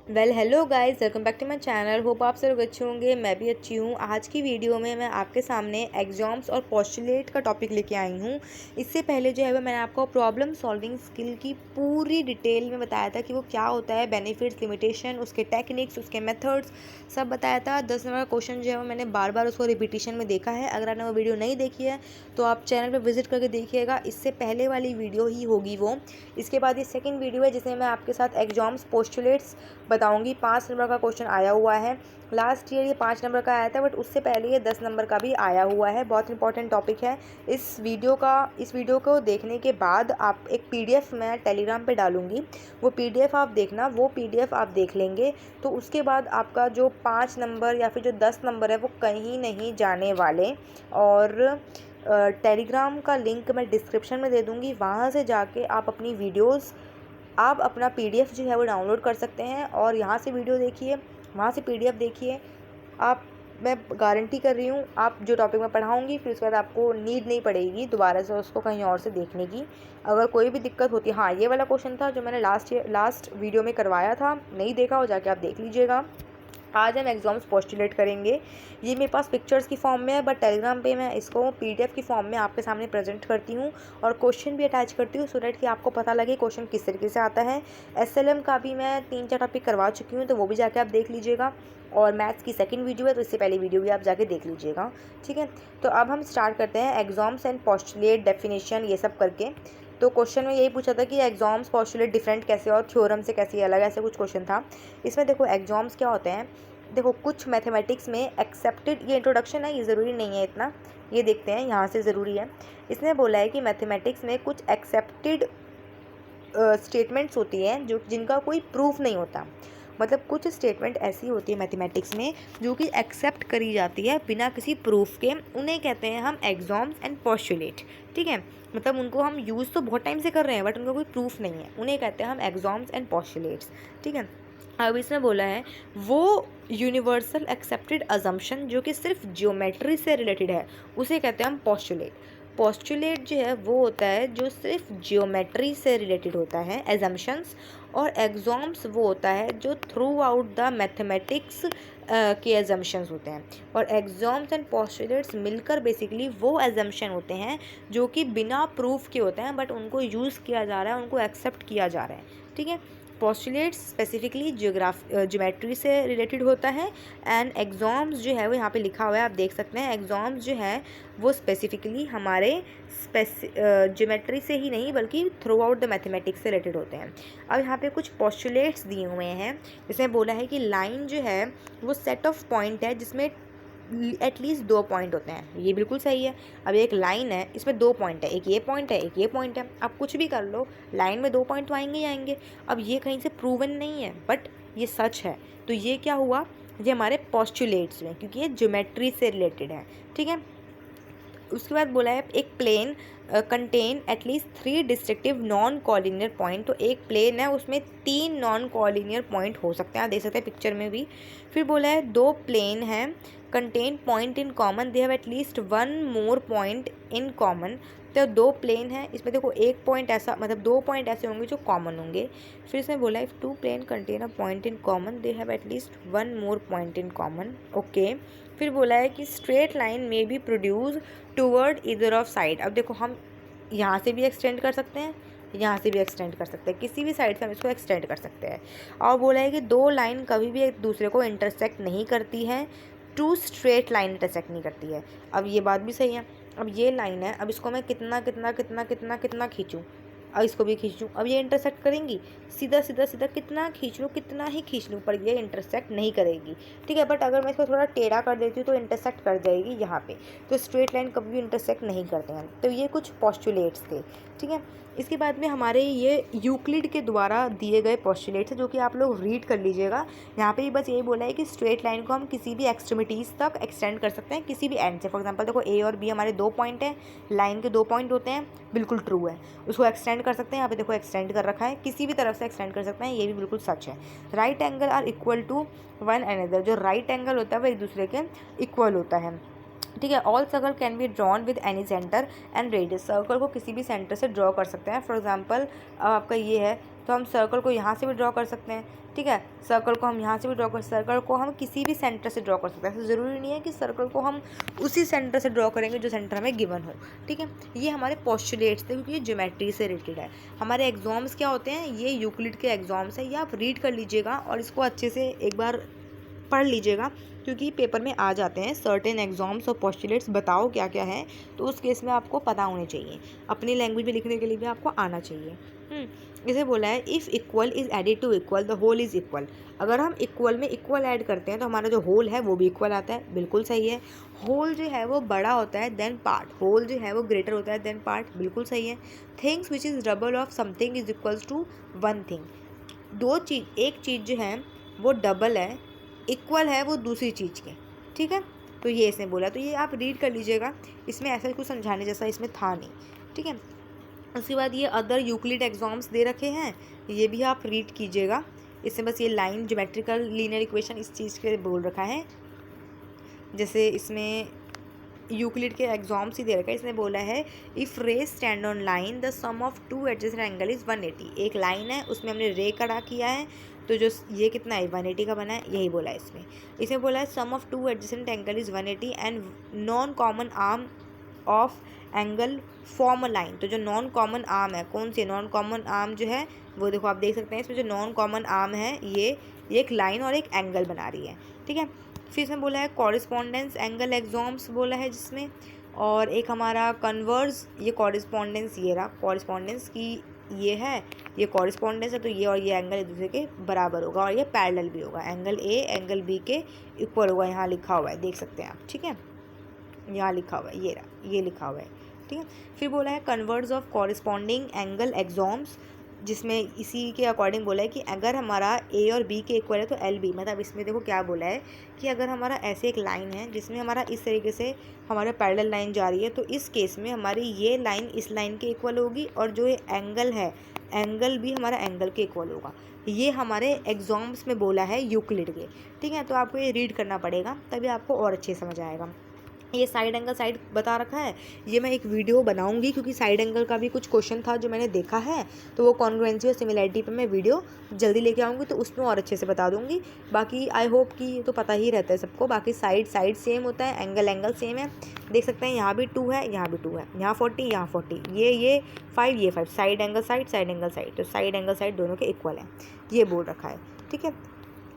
Hello guys, welcome back to my channel. Hope आप सब लोग अच्छे होंगे। मैं भी अच्छी हूँ। आज की वीडियो में मैं आपके सामने एग्जाम्स और पोस्टुलेट का टॉपिक लेके आई हूँ। इससे पहले जो है वो मैंने आपको प्रॉब्लम सॉल्विंग स्किल की पूरी डिटेल में बताया था कि वो क्या होता है, बेनिफिट्स, लिमिटेशन, उसके टेक्निक्स, उसके मेथड्स सब बताया था। 10 नंबर का क्वेश्चन जो है वो मैंने बार बार उसको रिपीटिशन में देखा है। अगर आपने वो वीडियो नहीं देखी है तो आप चैनल पर विजिट करके देखिएगा। इससे पहले वाली वीडियो ही होगी वो। इसके बाद ये सेकेंड वीडियो है जिसमें मैं आपके साथ एग्जाम्स पोस्टुलेट्स बताऊंगी। 5 नंबर का क्वेश्चन आया हुआ है। लास्ट ईयर ये 5 नंबर का आया था, बट उससे पहले ये 10 नंबर का भी आया हुआ है। बहुत इंपॉर्टेंट टॉपिक है। इस वीडियो को देखने के बाद आप एक पीडीएफ मैं टेलीग्राम पे डालूंगी। वो पीडीएफ आप देखना, वो पीडीएफ आप देख लेंगे तो उसके बाद आपका जो 5 नंबर या फिर जो 10 नंबर है वो कहीं नहीं जाने वाले। और टेलीग्राम का लिंक मैं डिस्क्रिप्शन में दे दूँगी। वहाँ से जाके आप अपना पीडीएफ जो है वो डाउनलोड कर सकते हैं और यहाँ से वीडियो देखिए, वहाँ से पीडीएफ देखिए। मैं गारंटी कर रही हूँ, आप जो टॉपिक मैं पढ़ाऊँगी फिर उसके बाद आपको नीड नहीं पड़ेगी दोबारा से उसको कहीं और से देखने की। अगर कोई भी दिक्कत होती है, हाँ ये वाला क्वेश्चन था जो मैंने लास्ट वीडियो में करवाया था, नहीं देखा हो जाके आप देख लीजिएगा। आज हम एग्जाम्स पोस्टुलेट करेंगे। ये मेरे पास पिक्चर्स की फॉर्म में है, बट टेलीग्राम पे मैं इसको पीडीएफ की फॉर्म में आपके सामने प्रेजेंट करती हूँ और क्वेश्चन भी अटैच करती हूँ, सो दैट कि आपको पता लगे क्वेश्चन किस तरीके से आता है। एसएलएम का भी मैं 3-4 टॉपिक करवा चुकी हूँ, तो वो भी जाके आप देख लीजिएगा। और मैथ्स की सेकंड वीडियो है, तो इससे पहले वीडियो भी आप जाके देख लीजिएगा। ठीक है, तो अब हम स्टार्ट करते हैं एग्जाम्स एंड पोस्टुलेट डेफिनेशन ये सब करके। तो क्वेश्चन में यही पूछा था कि एग्जाम्स पोस्टुलेट डिफरेंट कैसे और थ्योरम से कैसे अलग, ऐसे कुछ क्वेश्चन था। इसमें देखो एग्जाम्स क्या होते हैं। देखो कुछ मैथमेटिक्स में एक्सेप्टेड, ये इंट्रोडक्शन है, ये ज़रूरी नहीं है इतना, ये देखते हैं यहाँ से ज़रूरी है। इसने बोला है कि मैथमेटिक्स में कुछ एक्सेप्टेड स्टेटमेंट्स होती हैं जो जिनका कोई प्रूफ नहीं होता। मतलब कुछ स्टेटमेंट ऐसी होती है मैथमेटिक्स में जो कि एक्सेप्ट करी जाती है बिना किसी प्रूफ के, उन्हें कहते हैं हम एग्जाम्स एंड पोस्टुलेट। ठीक है, मतलब उनको हम यूज़ तो बहुत टाइम से कर रहे हैं बट उनका कोई प्रूफ नहीं है, उन्हें कहते हैं हम एग्जाम्स एंड पोस्टुलेट्स। ठीक है, अब इसमें बोला है वो यूनिवर्सल एक्सेप्टेड अजम्पशन जो कि सिर्फ ज्योमेट्री से रिलेटेड है उसे कहते हैं हम पोस्टुलेट। पोस्टुलेट जो है वो होता है जो सिर्फ ज्योमेट्री से रिलेटेड होता है, एजम्पशंस। और एग्जाम्स वो होता है जो थ्रू आउट द मैथमेटिक्स के एजम्पशंस होते हैं। और एग्जाम्स एंड पोस्टुलेट्स मिलकर बेसिकली वो एजम्पशन होते हैं जो कि बिना प्रूफ के होते हैं बट उनको यूज़ किया जा रहा है, उनको एक्सेप्ट किया जा रहा है। ठीक है, पोस्टुलेट्स स्पेसिफिकली ज्योमेट्री से रिलेटेड होता है। एंड एग्जाम्स जो है वो यहाँ पे लिखा हुआ है, आप देख सकते हैं। एग्जाम्स जो है वो स्पेसिफिकली हमारे ज्योमेट्री से ही नहीं बल्कि थ्रू आउट द मैथमेटिक्स से रिलेटेड होते हैं। अब यहाँ पे कुछ पोस्टुलेट्स दिए हुए हैं जिसमें बोला है कि लाइन जो है वो सेट ऑफ पॉइंट है जिसमें एटलीस्ट 2 पॉइंट होते हैं। ये बिल्कुल सही है। अब एक लाइन है, इसमें 2 पॉइंट है, एक ये पॉइंट है, एक ये पॉइंट है। आप कुछ भी कर लो, लाइन में 2 पॉइंट तो आएंगे ही आएंगे। अब ये कहीं से प्रूवन नहीं है बट ये सच है, तो ये क्या हुआ, ये हमारे पोस्टुलेट्स में, क्योंकि ये ज्योमेट्री से रिलेटेड है। ठीक है, उसके बाद बोला है एक plane contain at least 3 destructive non collinear point. तो एक प्लेन है उसमें 3 नॉन कॉलिनियर पॉइंट हो सकते हैं, आप देख सकते हैं पिक्चर में भी। फिर बोला है 2 प्लेन हैं contain point in common, they have at least 1 more point in common. तो 2 प्लेन हैं, इसमें देखो एक पॉइंट ऐसा, मतलब 2 पॉइंट ऐसे होंगे जो कॉमन होंगे। फिर इसमें बोला है 2 plane contain a point in common, they have at least 1 more point in common. Okay, फिर बोला है कि स्ट्रेट लाइन में बी प्रोड्यूस टूवर्ड इधर ऑफ साइड। अब देखो हम यहाँ से भी एक्सटेंड कर सकते हैं, यहाँ से भी एक्सटेंड कर सकते हैं, किसी भी साइड से हम इसको एक्सटेंड कर सकते हैं। और बोला है कि 2 लाइन कभी भी एक दूसरे को इंटरसेक्ट नहीं करती है, 2 स्ट्रेट लाइन इंटरसेक्ट नहीं करती है। अब ये बात भी सही है। अब ये लाइन है, अब इसको मैं कितना कितना कितना कितना कितना खींचूँ, अब इसको भी खींच लूँ, अब ये इंटरसेक्ट करेंगी, सीधा सीधा सीधा कितना खींच लूँ, कितना ही खींच लूँ, पर ये इंटरसेक्ट नहीं करेगी। ठीक है, बट अगर मैं इसको थोड़ा टेढ़ा कर देती हूँ तो इंटरसेक्ट कर जाएगी यहाँ पे। तो स्ट्रेट लाइन कभी भी इंटरसेक्ट नहीं करते हैं। तो ये कुछ पोस्टुलेट्स थे। ठीक है, इसके बाद में हमारे ये यूक्लिड के द्वारा दिए गए पोस्टुलेट्स हैं जो कि आप लोग रीड कर लीजिएगा। यहाँ पे भी बस यही बोला है कि स्ट्रेट लाइन को हम किसी भी एक्सट्रीमिटीज़ तक एक्सटेंड कर सकते हैं, किसी भी एंड से। फॉर एग्जांपल देखो ए और बी हमारे 2 पॉइंट हैं, लाइन के 2 पॉइंट होते हैं, बिल्कुल ट्रू है, उसको एक्सटेंड कर सकते हैं। यहाँ पे देखो एक्सटेंड कर रखा है, किसी भी तरफ से एक्सटेंड कर सकते हैं, ये भी बिल्कुल सच है। Right angle are equal to one another, जो राइट एंगल होता है वो एक दूसरे के इक्वल होता है। ठीक है, all circle can be drawn with any centre and radius. Circle को किसी भी सेंटर से ड्रॉ कर सकते हैं। फॉर एग्जांपल आपका ये है तो हम सर्कल को यहाँ से भी ड्रॉ कर सकते हैं, ठीक है। सर्कल को हम यहाँ से भी ड्रॉ कर, सर्कल को हम किसी भी सेंटर से ड्रॉ कर सकते हैं। ऐसा ज़रूरी नहीं है कि सर्कल को हम उसी सेंटर से ड्रॉ करेंगे जो सेंटर हमें गिवन हो, ठीक है। ये हमारे पोस्टुलेट्स थे क्योंकि ये ज्योमेट्री से रिलेटेड है। हमारे एग्जाम्स क्या होते हैं, ये यूक्लिड के एग्जाम्स है। ये आप रीड कर लीजिएगा और इसको अच्छे से एक बार पढ़ लीजिएगा क्योंकि पेपर में आ जाते हैं सर्टेन एग्जाम्स और पोस्टुलेट्स, बताओ क्या क्या है, तो उस केस में आपको पता होने चाहिए। अपनी लैंग्वेज में लिखने के लिए भी आपको आना चाहिए। इसे बोला है if equal is added to equal the whole is equal. अगर हम इक्वल में इक्वल ऐड करते हैं तो हमारा जो होल है वो भी इक्वल आता है, बिल्कुल सही है। होल जो है वो बड़ा होता है देन पार्ट, होल जो है वो ग्रेटर होता है देन पार्ट, बिल्कुल सही है। Things which is double of something is equals to one thing. दो चीज़, एक चीज़ जो है वो डबल है, इक्वल है वो दूसरी चीज़ के, ठीक है। तो ये इसने बोला, तो ये आप रीड कर लीजिएगा, इसमें ऐसा कुछ समझाने जैसा इसमें था नहीं, ठीक है। उसके बाद ये अदर यूक्लिड एग्जाम्स दे रखे हैं, ये भी आप रीड कीजिएगा। इसमें बस ये लाइन ज्योमेट्रिकल लीनियर इक्वेशन इस चीज़ के बोल रखा है। जैसे इसमें यूक्लिड के एग्जाम्स ही दे रखा है, इसने बोला है if ray stand on line the sum of two adjacent angle is 180। एक लाइन है उसमें हमने रे खड़ा किया है, तो जो ये कितना है 180 का बना है, यही बोला है इसमें बोला है sum of two adjacent angle is 180 and non common arm of angle form a line. तो जो नॉन कॉमन आर्म है, कौन सी नॉन कॉमन आर्म जो है वो देखो आप देख सकते हैं, इसमें जो नॉन कॉमन आर्म है ये एक लाइन और एक एंगल बना रही है, ठीक है। फिर इसमें बोला है कॉरेस्पॉन्डेंस एंगल एग्जाम्स बोला है जिसमें, और एक हमारा कन्वर्स, ये कॉरेस्पॉन्डेंस ये रहा, कॉरेस्पॉन्डेंस की ये है, ये कॉरेस्पॉन्डेंस है, तो ये और ये एंगल एक दूसरे के बराबर होगा और ये पैरेलल भी होगा, एंगल ए एंगल बी के इक्वल होगा, यहाँ लिखा हुआ है देख सकते हैं आप, ठीक है। यहाँ लिखा हुआ है, ये रहा, ये लिखा हुआ है, ठीक है। फिर बोला है converse of corresponding angle exams, जिसमें इसी के अकॉर्डिंग बोला है कि अगर हमारा ए और बी के इक्वल है तो एल बी, मतलब इसमें देखो क्या बोला है कि अगर हमारा ऐसे एक लाइन है जिसमें हमारा इस तरीके से हमारा पैरेलल लाइन जा रही है, तो इस केस में हमारी ये लाइन इस लाइन के इक्वल होगी और जो ये एंगल है, एंगल भी हमारा एंगल के इक्वल होगा। ये हमारे एग्जाम्स में बोला है यूक्लिड के, ठीक है। तो आपको ये रीड करना पड़ेगा तभी आपको और अच्छे समझ आएगा। ये साइड एंगल साइड बता रखा है, ये मैं एक वीडियो बनाऊंगी क्योंकि साइड एंगल का भी कुछ क्वेश्चन था जो मैंने देखा है, तो वो कॉन्ग्रुएंसी और सिमिलैरिटी पे मैं वीडियो जल्दी लेके आऊँगी, तो उसमें और अच्छे से बता दूंगी। बाकी आई होप कि तो पता ही रहता है सबको। बाकी साइड साइड सेम होता है, एंगल एंगल सेम है, देख सकते हैं यहाँ भी 2 है, यहाँ भी 2 है, यहाँ 40 यहाँ 40, ये 5 ये 5, side angle side, side angle side, तो साइड एंगल साइड दोनों के इक्वल है, ये बोल रखा है, ठीक है।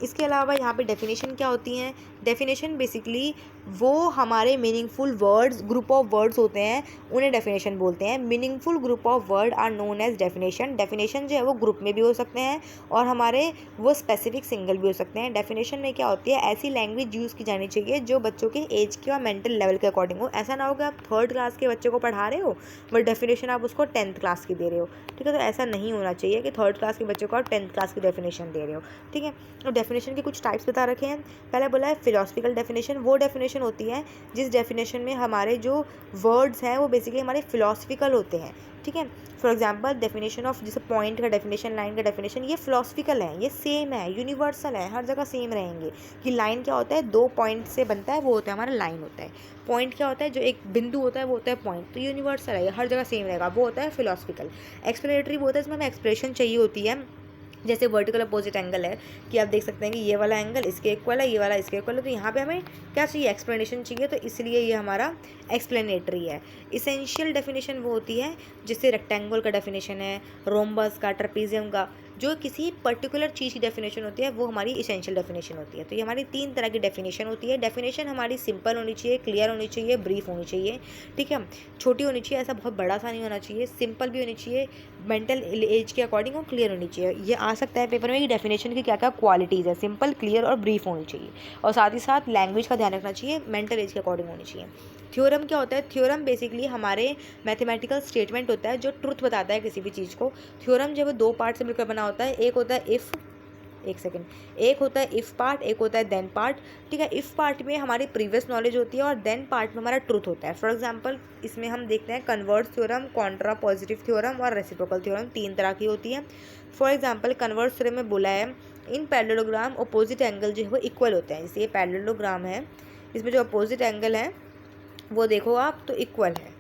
इसके अलावा यहाँ पे डेफिनेशन क्या होती हैं, डेफिनेशन बेसिकली वो हमारे meaningful words, group of words होते हैं उन्हें डेफिनेशन बोलते हैं। Meaningful group of word are known as definition. Definition जो है वो ग्रुप में भी हो सकते हैं और हमारे वो स्पेसिफिक सिंगल भी हो सकते हैं। डेफिनेशन में क्या होती है, ऐसी लैंग्वेज यूज़ की जानी चाहिए जो बच्चों के एज के और मेंटल लेवल के अकॉर्डिंग हो। ऐसा ना हो कि आप 3rd क्लास के बच्चे को पढ़ा रहे हो बट डेफिनेशन आप उसको 10th क्लास की दे रहे हो, ठीक है। तो ऐसा नहीं होना चाहिए कि 3rd क्लास के बच्चे को आप 10th क्लास की डेफिनेशन दे रहे हो, ठीक है। तो डेफिनेशन के कुछ टाइप्स बता रखे हैं। पहले बोला है फिलोसफिकल डेफिनेशन, वो डेफिनेशन होती है जिस डेफिनेशन में हमारे जो वर्ड्स हैं वो बेसिकली हमारे फिलोसफिकल होते हैं, ठीक है। फॉर एग्जांपल डेफिनेशन ऑफ, जैसे पॉइंट का डेफिनेशन, लाइन का डेफिनेशन, ये फिलोसफिकल है, ये सेम है, यूनिवर्सल है, हर जगह सेम रहेंगे। कि लाइन क्या होता है, 2 पॉइंट से बनता है, वो होता है हमारा लाइन होता है। पॉइंट क्या होता है, जो एक बिंदु होता है वो होता है पॉइंट, तो यूनिवर्सल है, हर जगह सेम रहेगा, वो होता है फिलोसफिकल। एक्सप्लेनेटरी वो होता है इसमें हमें एक्सप्रेशन चाहिए होती है, जैसे वर्टिकल अपोजिट एंगल है कि आप देख सकते हैं कि ये वाला एंगल इसके इक्वल है, ये वाला इसके इक्वल है, तो यहाँ पे हमें क्या चाहिए, एक्सप्लेनेशन चाहिए, तो इसलिए ये हमारा एक्सप्लेनेटरी है। इसेंशियल डेफिनेशन वो होती है जिससे रेक्टेंगल का डेफिनेशन है, रोम्बस का, ट्रेपीजियम का, जो किसी पर्टिकुलर चीज़ की डेफिनेशन होती है वो हमारी इसेंशियल डेफिनेशन होती है। तो ये हमारी 3 तरह की डेफिनेशन होती है। डेफिनेशन हमारी सिंपल होनी चाहिए, क्लियर होनी चाहिए, ब्रीफ होनी चाहिए, ठीक है। छोटी होनी चाहिए, ऐसा बहुत बड़ा सा नहीं होना चाहिए, सिंपल भी होनी चाहिए, मेंटल एज के अकॉर्डिंग और क्लियर होनी चाहिए। ये आ सकता है पेपर में कि डेफिनेशन की क्या क्या क्वालिटीज़ है, सिंपल, क्लियर और ब्रीफ होनी चाहिए, और साथ ही साथ लैंग्वेज का ध्यान रखना चाहिए, मेंटल एज के अकॉर्डिंग होनी चाहिए। थ्योरम क्या होता है, थ्योरम बेसिकली हमारे मैथमेटिकल स्टेटमेंट होता है जो ट्रुथ बताता है किसी भी चीज़ को। थ्योरम जो है वो 2 पार्ट से मिलकर बना होता है, एक होता है एक होता है इफ़ पार्ट, एक होता है देन पार्ट, ठीक है। इफ़ पार्ट में हमारी प्रीवियस नॉलेज होती है और देन पार्ट में हमारा ट्रुथ होता है। फॉर एग्जांपल इसमें हम देखते हैं converse theorem, Contra positive theorem और रेसिप्रोकल थ्योरम, 3 तरह की होती है। फॉर एग्जांपल कन्वर्स थ्योरम में बोला है इन पैरेललोग्राम अपोजिट एंगल जो है वो इक्वल होते हैं। जैसे ये पैरेललोग्राम है, इसमें जो अपोजिट एंगल है वो देखो आप तो इक्वल है,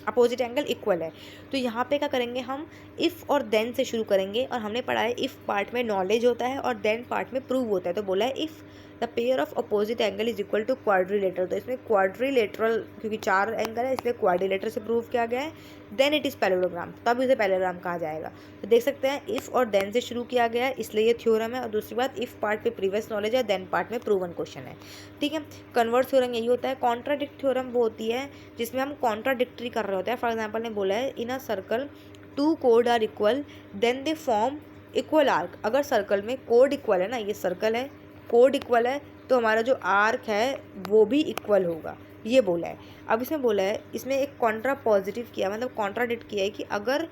अपोजिट एंगल इक्वल है। तो यहाँ पे क्या करेंगे हम, इफ़ और देन से शुरू करेंगे। और हमने पढ़ा है इफ़ पार्ट में नॉलेज होता है और देन पार्ट में प्रूव होता है। तो बोला है if the pair of opposite angle is equal to quadrilateral. तो इसमें क्वाड्रिलेटरल, क्योंकि 4 एंगल है इसलिए क्वाड्रिलेटर से प्रूव किया गया है। देन इट इज़ पैरेललोग्राम, तब इसे पैरेललोग्राम कहा जाएगा। तो देख सकते हैं इफ़ और देन से शुरू किया गया है इसलिए ये थ्योरम है। और दूसरी बात, इफ़ पार्ट पे प्रीवियस नॉलेज है, देन पार्ट में प्रूवन क्वेश्चन है। ठीक है, कन्वर्स थ्योरम यही होता है। कॉन्ट्राडिक्ट थ्योरम वो होती है जिसमें हम कॉन्ट्राडिक्टरी कर रहे होते हैं। फॉर एग्जाम्पल ने बोला है इन अ सर्कल 2 कोड are equal then they form equal arc. अगर सर्कल में कोड इक्वल है ना, ये सर्कल है, कोड इक्वल है, तो हमारा जो आर्क है वो भी इक्वल होगा, ये बोला है। अब इसमें बोला है, इसमें एक कॉन्ट्रा पॉजिटिव किया, मतलब कॉन्ट्राडिक्ट किया है कि अगर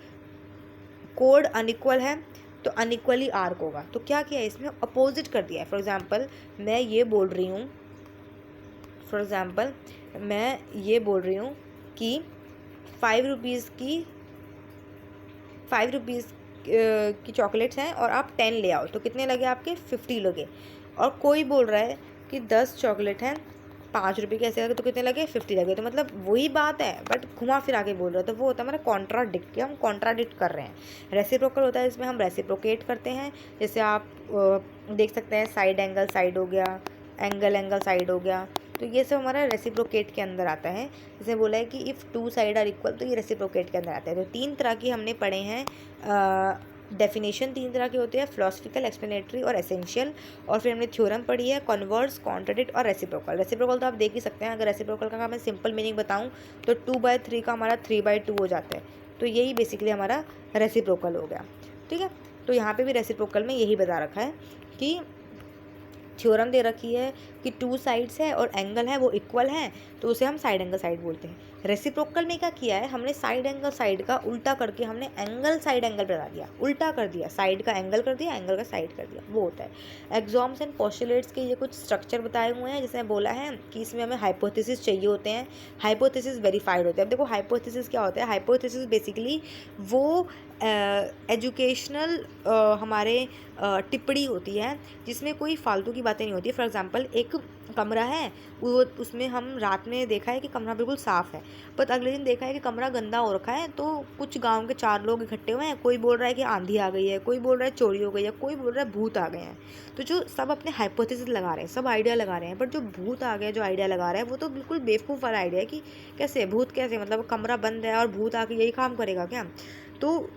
कोड अनइक्वल है तो अनइक्वली आर्क होगा। तो क्या किया है इसमें, अपोजिट कर दिया है। फॉर एग्जाम्पल मैं ये बोल रही हूँ कि 5 रुपीज़ की चॉकलेट्स हैं और आप 10 ले आओ, तो कितने लगे आपके, 50 लगे। और कोई बोल रहा है कि 10 चॉकलेट हैं 5 रुपये के, ऐसे लगे तो कितने लगे, 50 लगे। तो मतलब वही बात है बट घुमा फिरा के बोल रहे हो, तो वो होता है हमारा कॉन्ट्राडिक्ट, हम कॉन्ट्राडिक्ट कर रहे हैं। रेसिप्रोकल होता है, इसमें हम रेसिप्रोकेट करते हैं। जैसे आप देख सकते हैं साइड एंगल साइड हो गया, एंगल साइड हो गया, तो ये सब हमारा रेसिप्रोकेट के अंदर आता है। जैसे बोला है कि इफ़ 2 साइड आर इक्वल, तो ये रेसिप्रोकेट के अंदर आता है। तो 3 तरह की हमने पढ़े हैं डेफिनेशन, 3 तरह के होते हैं, फिलोसफिकल, एक्सप्लेनेटरी और एसेंशियल। और फिर हमने थ्योरम पढ़ी है, कन्वर्स, कॉन्ट्राडिक्ट और रेसिप्रोकल। रेसिप्रोकल तो आप देख ही सकते हैं। अगर रेसिप्रोकल का मैं सिंपल मीनिंग बताऊं तो 2/3 का हमारा 3/2 हो जाता है। तो यही बेसिकली हमारा रेसिप्रोकल हो गया। ठीक है, तो यहाँ पे भी रेसिप्रोकल में यही बता रखा है कि थ्योरम दे रखी है कि 2 साइड्स है और एंगल है वो इक्वल हैं, तो उसे हम साइड एंगल साइड बोलते हैं। रेसिप्रोकल में क्या किया है, हमने साइड एंगल साइड का उल्टा करके हमने एंगल साइड एंगल बता दिया, उल्टा कर दिया, साइड का एंगल कर दिया, एंगल का साइड कर दिया, वो होता है। एग्जॉम्स एंड पोस्टुलेट्स के ये कुछ स्ट्रक्चर बताए हुए हैं, जिसमें बोला है कि इसमें हमें हाइपोथेसिस चाहिए होते हैं, हाइपोथेसिस वेरीफाइड होते हैं। अब देखो हाइपोथेसिस क्या होता है, हाइपोथेसिस बेसिकली वो एजुकेशनल हमारे टिप्पणी होती है जिसमें कोई फालतू की बातें नहीं होती। फॉर एग्जांपल एक कमरा है, वो उसमें हम रात में देखा है कि कमरा बिल्कुल साफ़ है, बट अगले दिन देखा है कि कमरा गंदा हो रखा है। तो कुछ गांव के 4 लोग इकट्ठे हुए हैं, कोई बोल रहा है कि आंधी आ गई है, कोई बोल रहा है चोरी हो गई है, कोई बोल रहा है भूत आ गए हैं। तो जो सब अपने हाइपोथेसिस लगा रहे हैं, सब आइडिया लगा रहे हैं, बट जो भूत आ गया जो आइडिया लगा रहा है वो तो बिल्कुल बेवकूफ़ वाला आइडिया है कि कैसे भूत, कैसे मतलब कमरा बंद है और भूत आके यही काम करेगा क्या। तो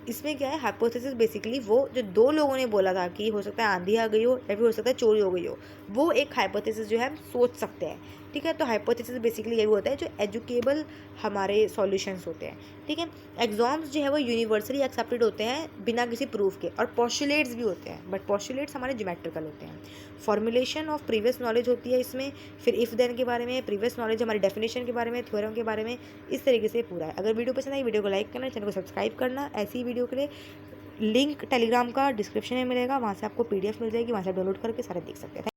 इसमें क्या है, हाइपोथेसिस बेसिकली वो जो 2 लोगों ने बोला था कि हो सकता है आंधी आ गई हो या फिर हो सकता है चोरी हो गई हो, वो एक हाइपोथेसिस जो है हम सोच सकते हैं। ठीक है, तो हाइपोथेसिस बेसिकली यही होता है जो एजुकेबल हमारे सॉल्यूशंस होते हैं। ठीक है, एग्जाम्स जो है वो यूनिवर्सली एक्सेप्टेड होते हैं बिना किसी प्रूफ के, और पोस्टुलेट्स भी होते हैं, बट पोस्टुलेट्स हमारे ज्योमेट्रिकल होते हैं। फॉर्मुलेशन ऑफ प्रीवियस नॉलेज होती है इसमें, फिर इफ़ देन के बारे में, प्रीवियस नॉलेज हमारी डेफिनेशन के बारे में, थ्योरम के बारे में, इस तरीके से पूरा है। अगर वीडियो पसंद आई वीडियो को लाइक करना, चैनल को सब्सक्राइब करना। ऐसी ही वीडियो के लिए लिंक टेलीग्राम का डिस्क्रिप्शन में मिलेगा, वहाँ से आपको PDF मिल जाएगी, वहाँ से आप डाउनलोड करके सारे देख सकते हैं।